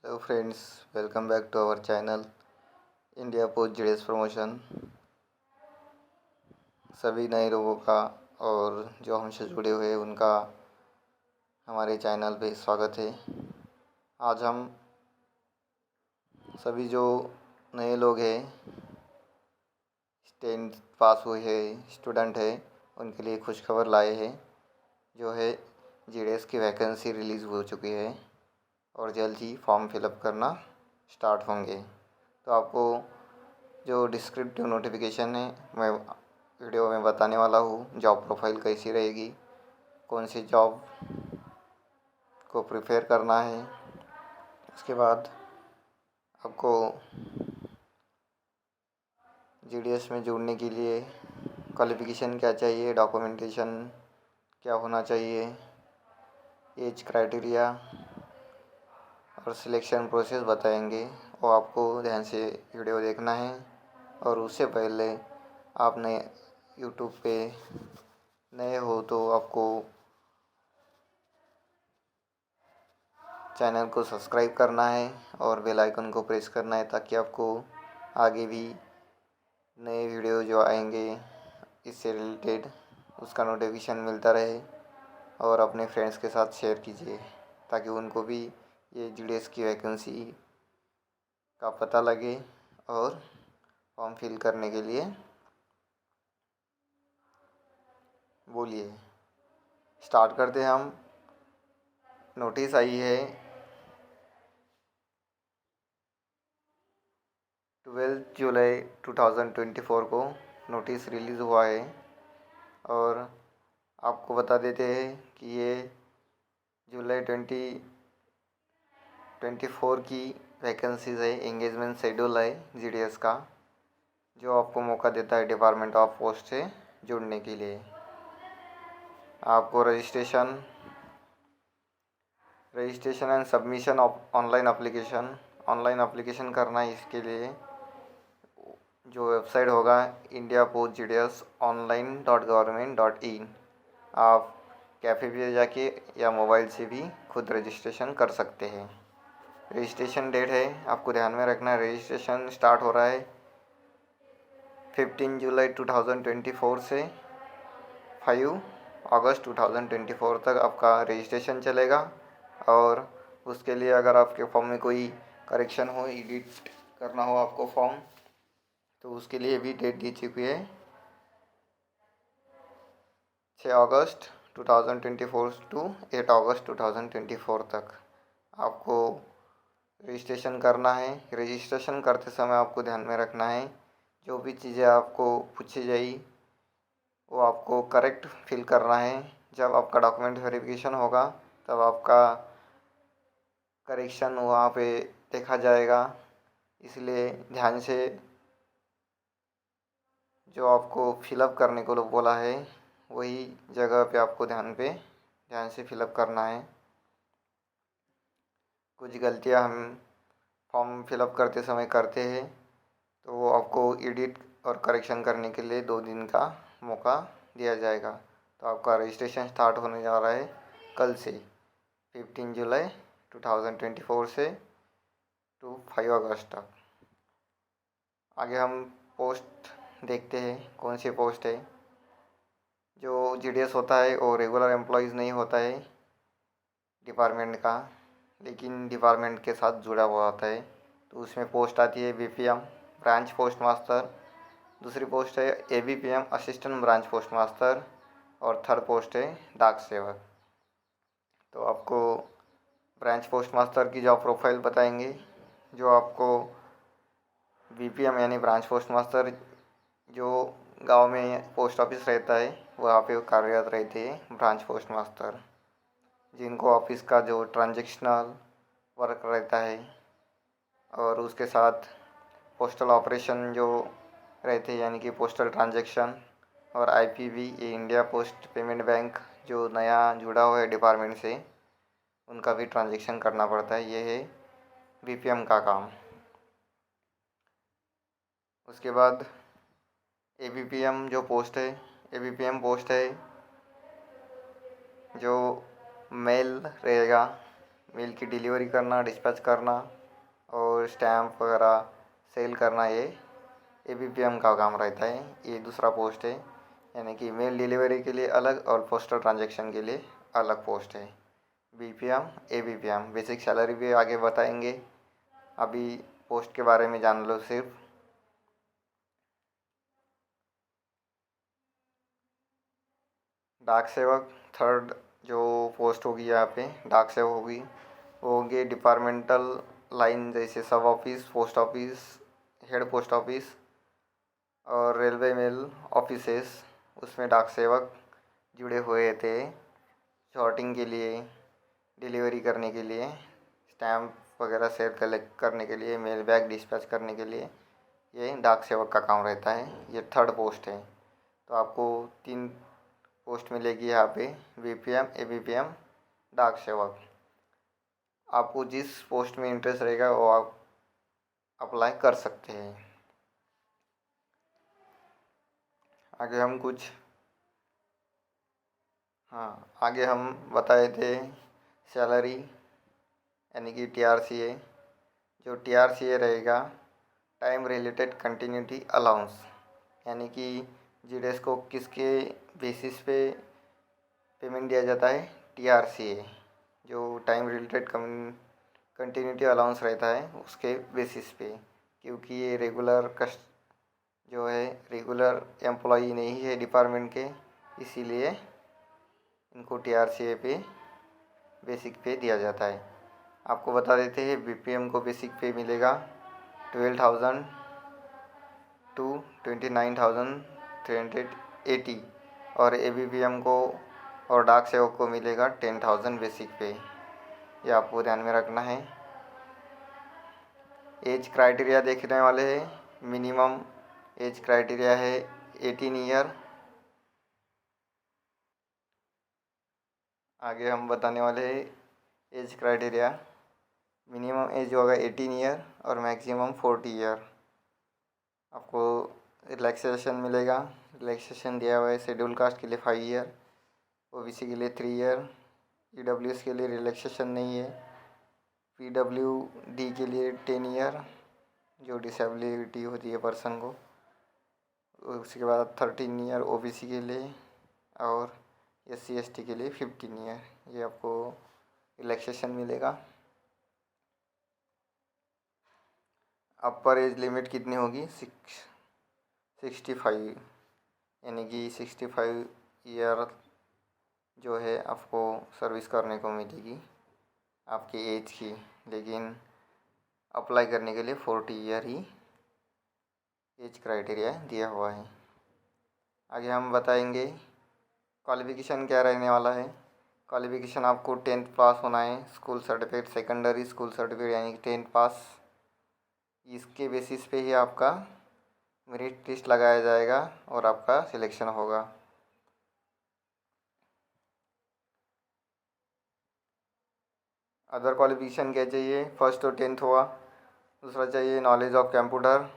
Hello friends, welcome back to our channel India Post GDS promotion. सभी नए लोगों का और जो हमसे जुड़े हुए हैं उनका हमारे चैनल पे स्वागत है। आज हम सभी जो नए लोग हैं, 10th पास हुए हैं स्टूडेंट है, उनके लिए खुशखबर लाए हैं। जो है जीडीएस की वैकेंसी रिलीज़ हो चुकी है और जल्द ही फॉर्म फिलअप करना स्टार्ट होंगे। तो आपको जो डिस्क्रिप्टिव नोटिफिकेशन है मैं वीडियो में बताने वाला हूँ। जॉब प्रोफाइल कैसी रहेगी, कौन सी जॉब को प्रिपेयर करना है, उसके बाद आपको जीडीएस में जुड़ने के लिए क्वालिफ़िकेशन क्या चाहिए, डॉक्यूमेंटेशन क्या होना चाहिए, एज क्राइटेरिया और सिलेक्शन प्रोसेस बताएंगे। वो आपको ध्यान से वीडियो देखना है। और उससे पहले आपने यूट्यूब पे नए हो तो आपको चैनल को सब्सक्राइब करना है और बेल आइकन को प्रेस करना है, ताकि आपको आगे भी नए वीडियो जो आएंगे इससे रिलेटेड उसका नोटिफिकेशन मिलता रहे। और अपने फ्रेंड्स के साथ शेयर कीजिए ताकि उनको भी ये जीडीएस की वैकेंसी का पता लगे और फॉर्म फिल करने के लिए बोलिए। स्टार्ट करते हैं हम। नोटिस आई है 12 जुलाई 2024 को नोटिस रिलीज़ हुआ है। और आपको बता देते हैं कि ये जुलाई 2024 की वैकेंसीज़ है। एंगेजमेंट शेड्यूल है जीडीएस का, जो आपको मौका देता है डिपार्टमेंट ऑफ पोस्ट से जुड़ने के लिए। आपको registration and submission of online application करना है। इसके लिए जो वेबसाइट होगा indiapost.gds.online.government.in, आप कैफ़े पे जाके या मोबाइल से भी खुद रजिस्ट्रेशन कर सकते हैं। रजिस्ट्रेशन डेट है, आपको ध्यान में रखना है, रजिस्ट्रेशन स्टार्ट हो रहा है 15 जुलाई 2024 से 5 अगस्त 2024 तक आपका रजिस्ट्रेशन चलेगा। और उसके लिए अगर आपके फॉर्म में कोई करेक्शन हो, एडिट करना हो आपको फॉर्म, तो उसके लिए भी डेट दी चुकी है 6 अगस्त 2024 टू 8 अगस्त 2024 तक आपको रजिस्ट्रेशन करना है। रजिस्ट्रेशन करते समय आपको ध्यान में रखना है, जो भी चीज़ें आपको पूछी जाए वो आपको करेक्ट फिल करना है। जब आपका डॉक्यूमेंट वेरिफिकेशन होगा तब आपका करेक्शन वहाँ पे देखा जाएगा। इसलिए ध्यान से जो आपको फिलअप करने को बोला है वही जगह पे आपको ध्यान से फिलअप करना है। कुछ गलतियाँ हम फॉर्म फिलअप करते समय करते हैं, तो वो आपको एडिट और करेक्शन करने के लिए 2 दिन का मौका दिया जाएगा। तो आपका रजिस्ट्रेशन स्टार्ट होने जा रहा है कल से 15 जुलाई 2024 से 5 अगस्त तक। आगे हम पोस्ट देखते हैं, कौन सी पोस्ट है। जो जीडीएस होता है वो रेगुलर एम्प्लॉयज़ नहीं होता है डिपार्टमेंट का, लेकिन डिपार्टमेंट के साथ जुड़ा हुआ होता है। तो उसमें पोस्ट आती है बीपीएम ब्रांच पोस्ट मास्टर, दूसरी पोस्ट है ABPM assistant branch post master, और थर्ड पोस्ट है डाक सेवक। तो आपको ब्रांच पोस्ट मास्टर की जॉब प्रोफाइल बताएंगे। जो आपको बीपीएम यानी ब्रांच पोस्ट मास्टर जो गांव में पोस्ट ऑफिस रहता है वहाँ पे कार्यरत रहते हैं ब्रांच पोस्ट मास्टर, जिनको ऑफिस का जो ट्रांजेक्शनल वर्क रहता है और उसके साथ पोस्टल ऑपरेशन जो रहते हैं, यानी कि पोस्टल ट्रांजैक्शन और आईपीबी, ये इंडिया पोस्ट पेमेंट बैंक जो नया जुड़ा हुआ है डिपार्टमेंट से, उनका भी ट्रांजैक्शन करना पड़ता है। ये है बीपीएम का काम। उसके बाद एबीपीएम जो पोस्ट है, एबीपीएम पोस्ट है जो मेल रहेगा, मेल की डिलीवरी करना, डिस्पैच करना और स्टैम्प वगैरह सेल करना, ये ABPM का काम रहता है। ये दूसरा पोस्ट है, यानी कि मेल डिलीवरी के लिए अलग और पोस्टल ट्रांजैक्शन के लिए अलग पोस्ट है। BPM ABPM बेसिक सैलरी भी आगे बताएंगे, अभी पोस्ट के बारे में जान लो सिर्फ। डाक सेवक थर्ड जो पोस्ट होगी यहाँ पे, डाक सेवक होगी, वो होंगे डिपार्टमेंटल लाइन जैसे सब office, post office, head post office और रेलवे मेल ऑफिसेस, उसमें डाक सेवक जुड़े हुए थे शॉर्टिंग के लिए, डिलीवरी करने के लिए, स्टैम्प वगैरह शेयर कलेक्ट करने के लिए, मेल बैग डिस्पैच करने के लिए, ये डाक सेवक का काम रहता है। ये थर्ड पोस्ट है। तो आपको 3 पोस्ट मिलेगी यहाँ पे, BPM ABPM डाक सेवक। आपको जिस पोस्ट में इंटरेस्ट रहेगा वो आप अप्लाई कर सकते हैं। आगे हम कुछ आगे हम बताए थे सैलरी, यानी कि TRCA। जो TRCA रहेगा, टाइम रिलेटेड कंटिन्यूटी अलाउंस, यानी कि GDS को किसके बेसिस पे पेमेंट दिया जाता है, TRCA जो टाइम रिलेटेड कंटिन्यूटी अलाउंस रहता है उसके बेसिस पे, क्योंकि ये रेगुलर एम्प्लॉई नहीं है डिपार्टमेंट के, इसीलिए इनको TRCA पे बेसिक पे दिया जाता है। आपको बता देते हैं BPM को बेसिक पे मिलेगा 12,000 टू 29,380 और ABPM को और डाक सेवक को मिलेगा 10,000 बेसिक पे। ये आपको ध्यान में रखना है। एज क्राइटेरिया देखने वाले हैं। मिनिमम एज क्राइटेरिया है 18 ईयर। आगे हम बताने वाले हैं एज क्राइटेरिया। मिनिमम एज होगा 18 ईयर और मैक्सिमम 40 ईयर। आपको रिलैक्सेशन मिलेगा। रिलैक्सेशन दिया हुआ है शेड्यूल कास्ट के लिए 5 ईयर, OBC के लिए 3 ईयर, EWS के लिए रिलैक्सेशन नहीं है, PWD के लिए 10 ईयर जो डिसेबिलिटी होती है पर्सन को। उसके बाद 13 ईयर OBC के लिए और SC ST के लिए 15 ईयर। ये आपको रिलैक्सेशन मिलेगा। अपर एज लिमिट कितनी होगी, 65, यानी कि 65 ईयर जो है आपको सर्विस करने को मिलेगी आपकी एज की, लेकिन अप्लाई करने के लिए 40 ईयर ही एज क्राइटेरिया दिया हुआ है। आगे हम बताएंगे क्वालिफ़िकेशन क्या रहने वाला है। क्वालिफ़िकेशन आपको 10th पास होना है, school certificate, secondary school certificate यानी कि 10th पास। इसके बेसिस पे ही आपका मेरिट लिस्ट लगाया जाएगा और आपका सिलेक्शन होगा। अदर क्वालिफिकेशन क्या चाहिए, फर्स्ट तो 10th हुआ, दूसरा चाहिए knowledge of computer,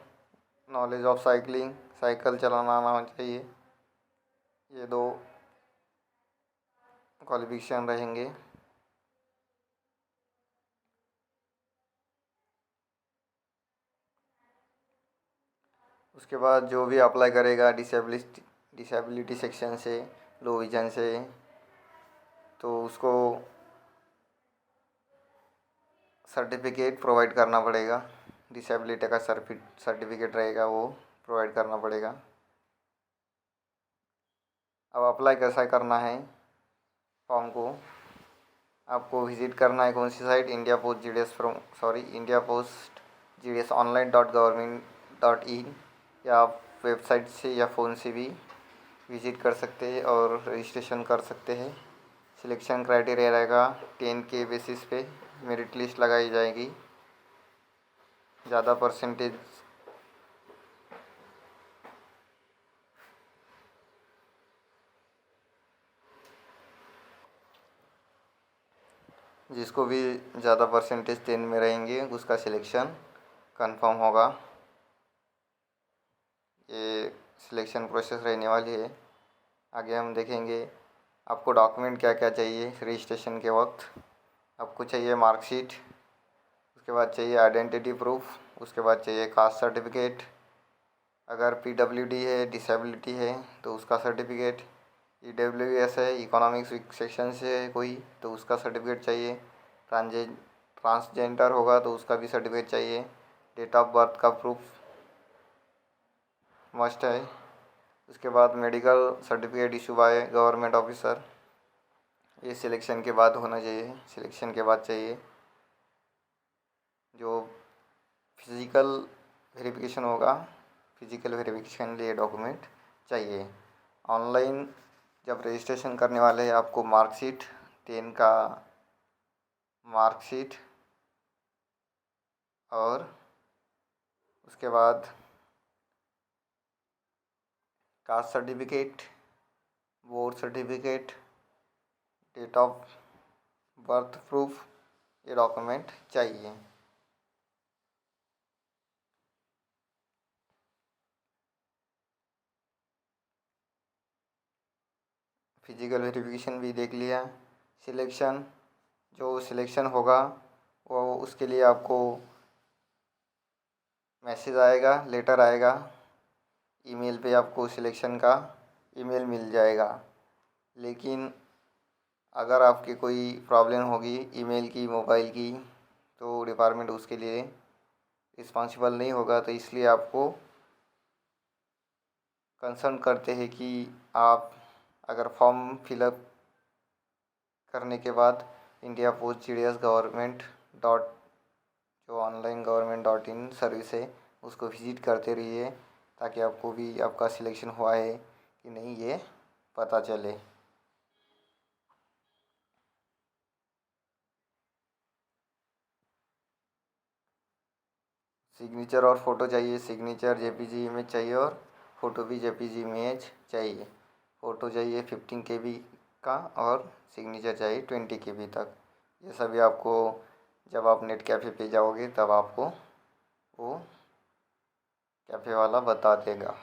knowledge of cycling, cycle चलाना आना चाहिए। ये 2 क्वालिफिकेशन रहेंगे। उसके बाद जो भी अप्लाई करेगा डिसेबिलिटी सेक्शन से, लो विजन से, तो उसको सर्टिफिकेट प्रोवाइड करना पड़ेगा। डिसेबिलिटी का सर्टिफिकेट रहेगा वो प्रोवाइड करना पड़ेगा। अब अप्लाई कैसा करना है फॉर्म को, आपको विज़िट करना है कौन सी site, India post GDS online.government.in, या आप वेबसाइट से या फ़ोन से भी विज़िट कर सकते हैं और रजिस्ट्रेशन कर सकते हैं। सिलेक्शन क्राइटेरिया रहेगा 10 के बेसिस पे मेरिट लिस्ट लगाई जाएगी। ज़्यादा परसेंटेज जिसको भी ज़्यादा परसेंटेज 10 में रहेंगे उसका सिलेक्शन कंफर्म होगा। ये सिलेक्शन प्रोसेस रहने वाली है। आगे हम देखेंगे आपको डॉक्यूमेंट क्या क्या चाहिए रजिस्ट्रेशन के वक्त। आपको चाहिए मार्कशीट, उसके बाद चाहिए आइडेंटिटी प्रूफ, उसके बाद चाहिए कास्ट सर्टिफिकेट, अगर पीडब्ल्यूडी है, डिसेबिलिटी है तो उसका सर्टिफिकेट, ईडब्ल्यूएस है, इकोनॉमिक सेक्शन से है कोई तो उसका सर्टिफिकेट चाहिए, ट्रांसजेंडर होगा तो उसका भी सर्टिफिकेट चाहिए, डेट ऑफ बर्थ का प्रूफ मस्ट है। उसके बाद medical certificate issue by government officer, ये सिलेक्शन के बाद होना चाहिए। सिलेक्शन के बाद चाहिए जो फिज़िकल वेरिफिकेशन होगा, फिज़िकल वेरिफिकेशन लिए डॉक्यूमेंट चाहिए। ऑनलाइन जब रजिस्ट्रेशन करने वाले हैं आपको मार्कशीट, 10 का मार्कशीट और उसके बाद caste certificate, board certificate, date of birth proof, ये डॉक्यूमेंट चाहिए। फिजिकल वेरिफिकेशन भी देख लिया। सिलेक्शन, जो सिलेक्शन होगा वो उसके लिए आपको मैसेज आएगा, लेटर आएगा, ईमेल पे आपको सिलेक्शन का ईमेल मिल जाएगा। लेकिन अगर आपकी कोई प्रॉब्लम होगी ईमेल की, मोबाइल की, तो डिपार्टमेंट उसके लिए रिस्पॉन्सिबल नहीं होगा। तो इसलिए आपको कंसर्न करते हैं कि आप अगर फॉर्म फिलअप करने के बाद India post GDS government dot जो ऑनलाइन government.in सर्विस है उसको विज़िट करते रहिए, ताकि आपको भी आपका सिलेक्शन हुआ है कि नहीं ये पता चले। सिग्नेचर और फ़ोटो चाहिए। सिग्नेचर JPG इमेज चाहिए और फ़ोटो भी JPG इमेज चाहिए। फ़ोटो चाहिए 15 KB का और सिग्नेचर चाहिए 20 KB तक। ये सभी आपको जब आप नेट कैफ़े पे जाओगे तब आपको वो कैफ़े वाला बता देगा।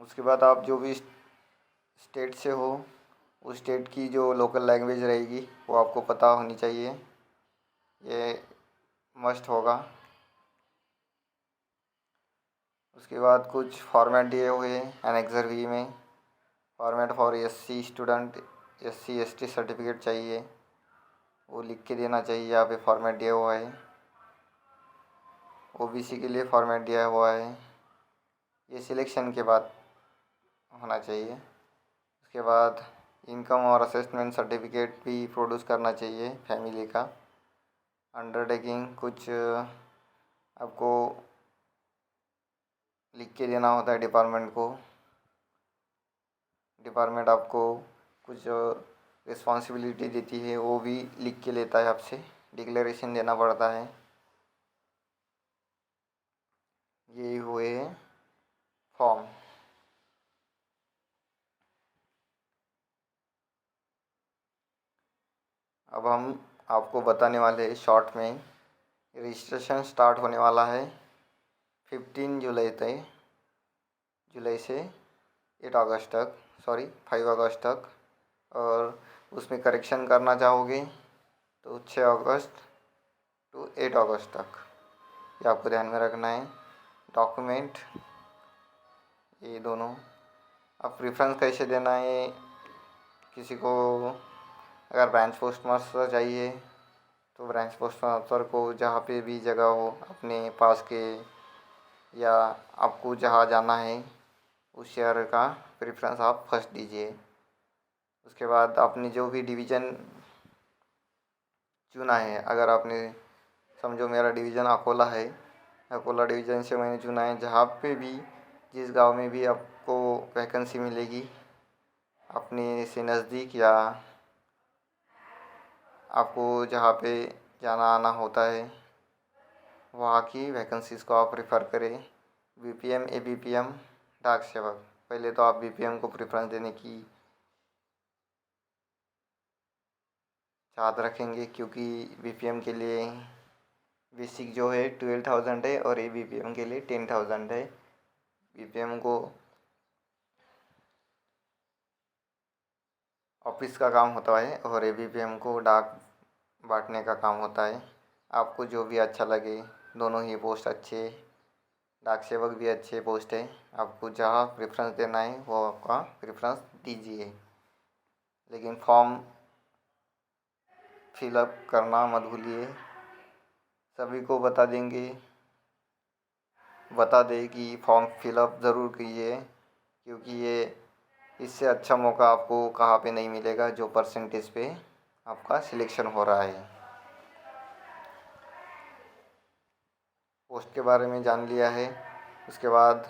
उसके बाद आप जो भी स्टेट से हो उस स्टेट की जो लोकल लैंग्वेज रहेगी वो आपको पता होनी चाहिए, ये मस्ट होगा। उसके बाद कुछ फॉर्मेट दिए हुए हैं एनेक्सर V में। Format for SC student, SC ST certificate चाहिए, वो लिख के देना चाहिए। यहाँ पे फॉर्मेट दिया हुआ है। OBC के लिए फॉर्मेट दिया हुआ है, ये सिलेक्शन के बाद होना चाहिए। उसके बाद इनकम और असेसमेंट सर्टिफिकेट भी प्रोड्यूस करना चाहिए फैमिली का। अंडरटेकिंग कुछ आपको लिख के देना होता है डिपार्टमेंट को। डिपार्टमेंट आपको कुछ रिस्पॉन्सिबिलिटी देती है, वो भी लिख के लेता है आपसे, डिक्लेरेशन देना पड़ता है। ये हुए फॉर्म। अब हम आपको बताने वाले हैं शॉर्ट में, रजिस्ट्रेशन स्टार्ट होने वाला है 15 जुलाई तक, जुलाई से 8 अगस्त तक, सॉरी 5 अगस्त तक। और उसमें करेक्शन करना चाहोगे तो 6 अगस्त टू 8 अगस्त तक, ये आपको ध्यान में रखना है। डॉक्यूमेंट ये दोनों, अब प्रेफरेंस कैसे देना है। किसी को अगर ब्रांच पोस्ट मास्टर चाहिए तो ब्रांच पोस्ट मास्टर को जहाँ पे भी जगह हो अपने पास के, या आपको जहाँ जाना है उस शहर का प्रेफरेंस आप फर्स्ट दीजिए। उसके बाद आपने जो भी डिवीज़न चुना है, अगर आपने समझो मेरा डिवीज़न अकोला है, अकोला डिवीज़न से मैंने चुना है, जहाँ पे भी जिस गांव में भी आपको वैकेंसी मिलेगी अपने से नज़दीक, या आपको जहाँ पे जाना आना होता है वहाँ की वैकेंसीज़ को आप रेफ़र करें। BPM ABPM डाक सेवक, पहले तो आप BPM को प्रेफरेंस देने की चाहत रखेंगे, क्योंकि BPM के लिए बेसिक जो है 12,000 है और ABPM के लिए 10,000 है। BPM को ऑफिस का काम होता है और ABPM को डाक बांटने का काम होता है। आपको जो भी अच्छा लगे, दोनों ही पोस्ट अच्छे, डाक सेवक भी अच्छे पोस्ट है। आपको जहाँ प्रेफरेंस देना है वो आपका प्रेफरेंस दीजिए, लेकिन फॉर्म फिलअप करना मत भूलिए। सभी को बता दें कि फॉर्म फिलअप ज़रूर कीजिए, क्योंकि ये इससे अच्छा मौका आपको कहाँ पे नहीं मिलेगा जो परसेंटेज पे आपका सिलेक्शन हो रहा है। पोस्ट के बारे में जान लिया है, उसके बाद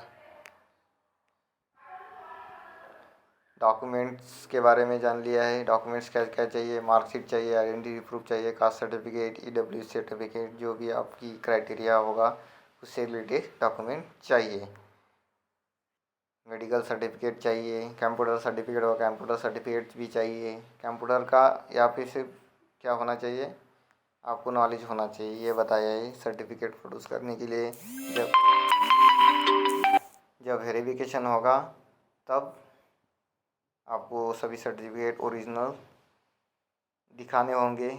डॉक्यूमेंट्स के बारे में जान लिया है। डॉक्यूमेंट्स क्या क्या चाहिए, मार्कशीट चाहिए, आइडेंटिटी प्रूफ चाहिए, कास्ट सर्टिफिकेट, EWS सर्टिफिकेट, जो भी आपकी क्राइटेरिया होगा उससे रिलेटेड डॉक्यूमेंट चाहिए। मेडिकल सर्टिफिकेट चाहिए, कंप्यूटर सर्टिफिकेट और कंप्यूटर सर्टिफिकेट भी चाहिए। कंप्यूटर का या फिर सिर्फ क्या होना चाहिए, आपको नॉलेज होना चाहिए, ये बताया है। सर्टिफिकेट प्रोड्यूस करने के लिए जब वेरिफिकेशन होगा तब आपको सभी सर्टिफिकेट ओरिजिनल दिखाने होंगे,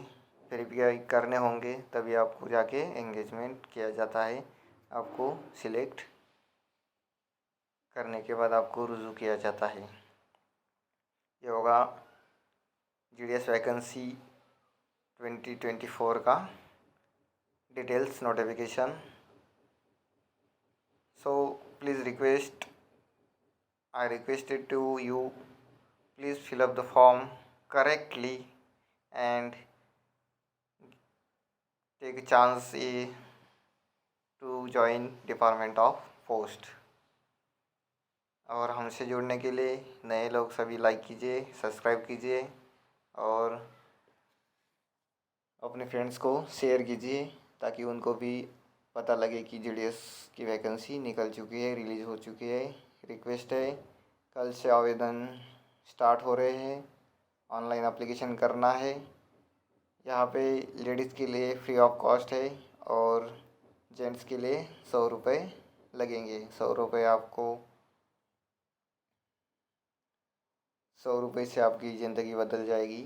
वेरीफाई करने होंगे, तभी आपको जाके एंगेजमेंट किया जाता है। आपको सिलेक्ट करने के बाद आपको रुजू किया जाता है। ये होगा GDS वैकेंसी 2024 का details notification. So please I requested to you, please fill up the form correctly and take a chance to join Department of Post। और हमसे जुड़ने के लिए नए लोग सभी लाइक कीजिए, सब्सक्राइब कीजिए और अपने फ्रेंड्स को शेयर कीजिए, ताकि उनको भी पता लगे कि GDS की वैकेंसी निकल चुकी है, रिलीज़ हो चुकी है। रिक्वेस्ट है, कल से आवेदन स्टार्ट हो रहे हैं, ऑनलाइन एप्लीकेशन करना है। यहाँ पे लेडीज़ के लिए फ्री ऑफ कॉस्ट है और जेंट्स के लिए 100 रुपये लगेंगे। 100 रुपये से आपकी ज़िंदगी बदल जाएगी।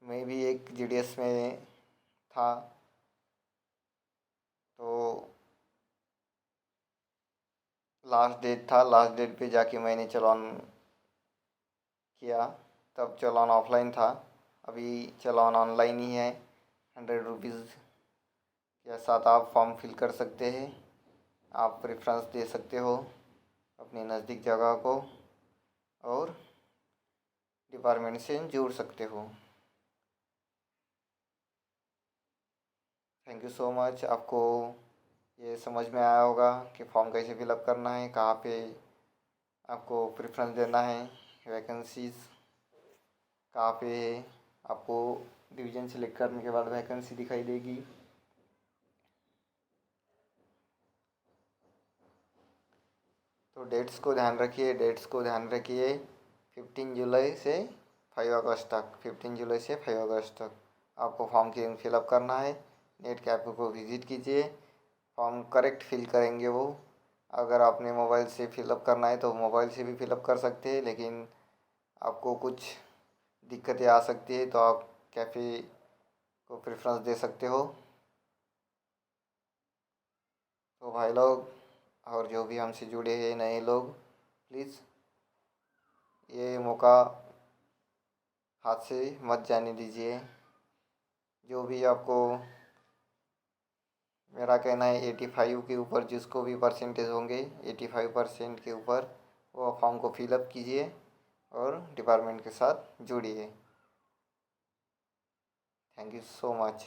मैं भी एक GDS में था, तो लास्ट डेट पे जाके मैंने चलान किया, तब चलान ऑफलाइन था। अभी चलान ऑनलाइन ही है। 100 रुपीज़ के साथ आप फॉर्म फिल कर सकते हैं। आप प्रेफरेंस दे सकते हो अपने नज़दीक जगह को और डिपार्टमेंट से जुड़ सकते हो। Thank you so much. आपको ये समझ में आया होगा कि फॉर्म कैसे फिलअप करना है, कहाँ पे आपको प्रेफरेंस देना है, वैकेंसीज़ कहाँ पे है। आपको डिवीज़न सेलेक्ट करने के बाद वैकेंसी दिखाई देगी। तो डेट्स को ध्यान रखिए। 15 जुलाई से 5 अगस्त तक 15 जुलाई से 5 अगस्त तक आपको फॉर्म फिलअप करना है। नेट कैफ़े को विज़िट कीजिए, फॉर्म करेक्ट फिल करेंगे वो। अगर आपने मोबाइल से फिलअप करना है तो मोबाइल से भी फिलअप कर सकते हैं, लेकिन आपको कुछ दिक्कतें आ सकती है तो आप कैफ़े को प्रेफरेंस दे सकते हो। तो भाई लोग और जो भी हमसे जुड़े हैं नए लोग, प्लीज़ ये मौका हाथ से मत जाने दीजिए। जो भी आपको, मेरा कहना है 85 के ऊपर जिसको भी परसेंटेज होंगे, 85% के ऊपर वो फॉर्म को फिलअप कीजिए और डिपार्टमेंट के साथ जुड़िए। Thank you so much.